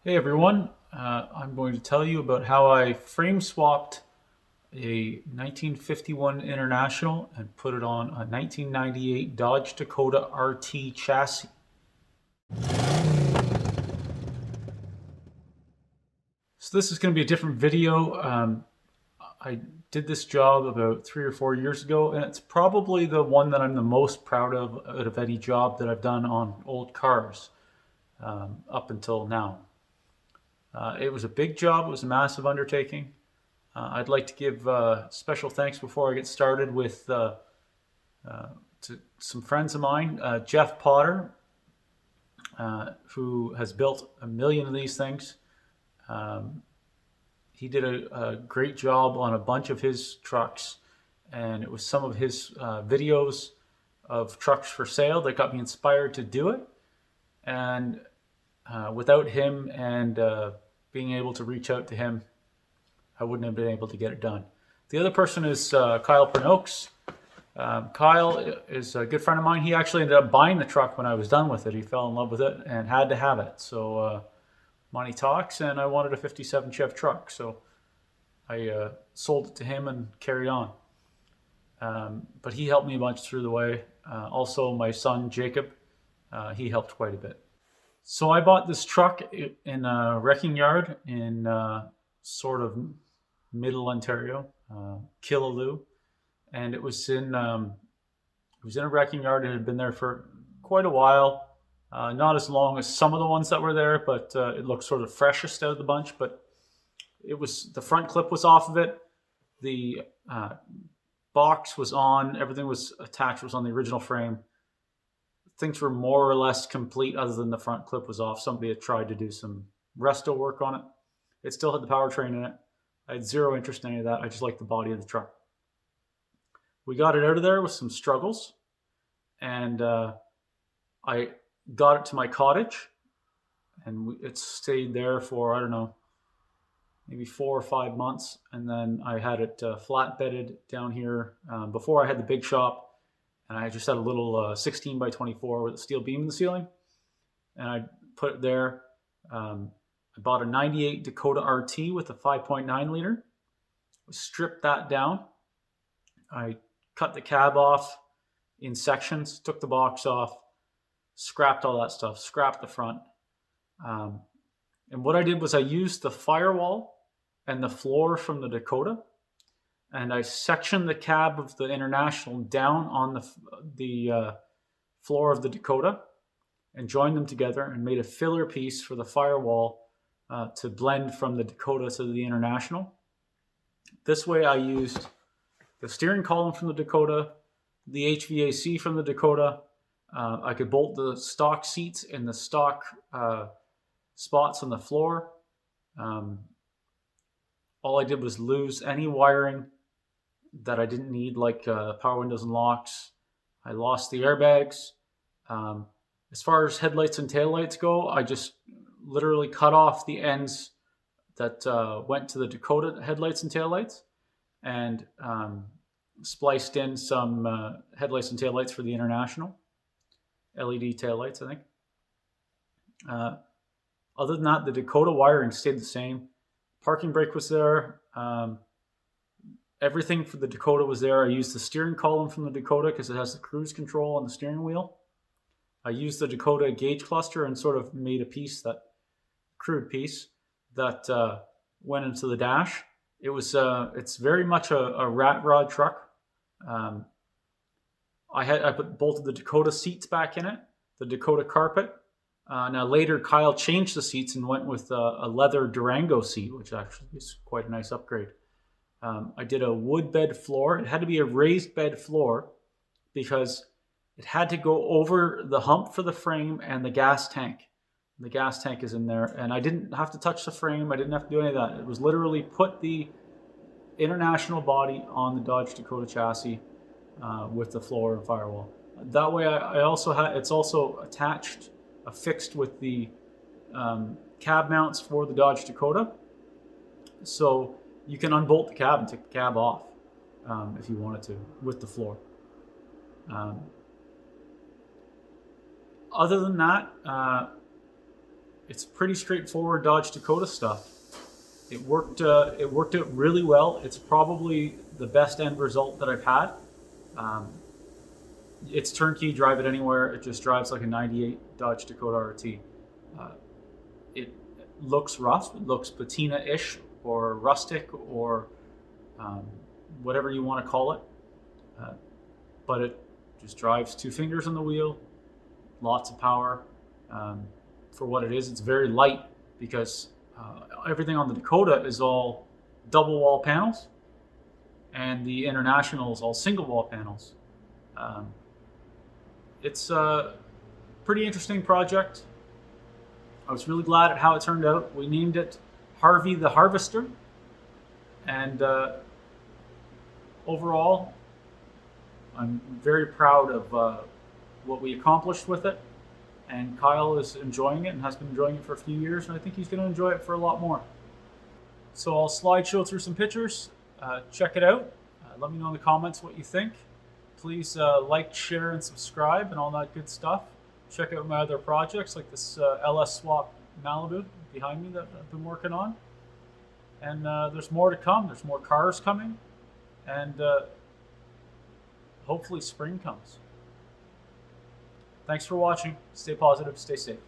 Hey everyone, I'm going to tell you about how I frame swapped a 1951 International and put it on a 1998 Dodge Dakota RT chassis. So this is going to be a different video. I did this job about 3 or 4 years ago, and it's probably the one that I'm the most proud of out of any job that I've done on old cars up until now. It was a big job, it was a massive undertaking. I'd like to give special thanks before I get started with to some friends of mine. Jeff Potter, who has built a million of these things. Um, he did a great job on a bunch of his trucks, and it was some of his videos of trucks for sale that got me inspired to do it. And without him and being able to reach out to him, I wouldn't have been able to get it done. The other person is Kyle Pernokes. Kyle is a good friend of mine. He actually ended up buying the truck when I was done with it. He fell in love with it and had to have it. So money talks, and I wanted a 57 Chev truck. So I sold it to him and carried on. But he helped me a bunch through the way. Also, my son Jacob, he helped quite a bit. So I bought this truck in a wrecking yard in sort of middle Ontario, Killaloe, and it was in a wrecking yard. It had been there for quite a while, not as long as some of the ones that were there, but it looked sort of freshest out of the bunch. But the front clip was off of it, the box was on, everything was attached, was on the original frame. Things were more or less complete other than the front clip was off. Somebody had tried to do some resto work on it. It still had the powertrain in it. I had zero interest in any of that. I just liked the body of the truck. We got it out of there with some struggles, and I got it to my cottage, and it stayed there for, I don't know, maybe 4 or 5 months. And then I had it flatbedded down here before I had the big shop. And I just had a little 16 by 24 with a steel beam in the ceiling, and I put it there. I bought a 98 Dakota RT with a 5.9 liter. Stripped that down. I cut the cab off in sections, took the box off, scrapped all that stuff, scrapped the front. And what I did was I used the firewall and the floor from the Dakota, and I sectioned the cab of the International down on the floor of the Dakota and joined them together and made a filler piece for the firewall to blend from the Dakota to the International. This way I used the steering column from the Dakota, the HVAC from the Dakota. I could bolt the stock seats in the stock spots on the floor. All I did was lose any wiring that I didn't need, like power windows and locks. I lost the airbags. As far as headlights and taillights go, I just literally cut off the ends that went to the Dakota headlights and taillights, and spliced in some headlights and taillights for the International. LED taillights, I think. Other than that, the Dakota wiring stayed the same. Parking brake was there. Everything for the Dakota was there. I used the steering column from the Dakota because it has the cruise control on the steering wheel. I used the Dakota gauge cluster and sort of made a piece, that crude piece, that went into the dash. It's very much a rat rod truck. I bolted the Dakota seats back in it, the Dakota carpet. Now later, Kyle changed the seats and went with a leather Durango seat, which actually is quite a nice upgrade. I did a wood bed floor. It had to be a raised bed floor because it had to go over the hump for the frame and the gas tank. The gas tank is in there, and I didn't have to touch the frame. I didn't have to do any of that. It was literally put the International body on the Dodge Dakota chassis with the floor and firewall. That way, I also had it's also attached, affixed with the cab mounts for the Dodge Dakota. So you can unbolt the cab and take the cab off if you wanted to with the floor. Other than that, it's pretty straightforward Dodge Dakota stuff. It worked out really well. It's probably the best end result that I've had. It's turnkey, drive it anywhere. It just drives like a 98 Dodge Dakota RT. It looks rough. It looks patina-ish or rustic or whatever you want to call it. But it just drives 2 fingers on the wheel, lots of power. For what it is, it's very light because everything on the Dakota is all double wall panels and the International is all single wall panels. It's a pretty interesting project. I was really glad at how it turned out. We named it Harvey the Harvester, and overall I'm very proud of what we accomplished with it, and Kyle is enjoying it and has been enjoying it for a few years, and I think he's going to enjoy it for a lot more. So I'll slideshow through some pictures. Check it out. Let me know in the comments what you think. Please like, share, and subscribe and all that good stuff. Check out my other projects like this LS Swap Malibu behind me that I've been working on. And there's more to come. There's more cars coming. And hopefully spring comes. Thanks for watching. Stay positive. Stay safe.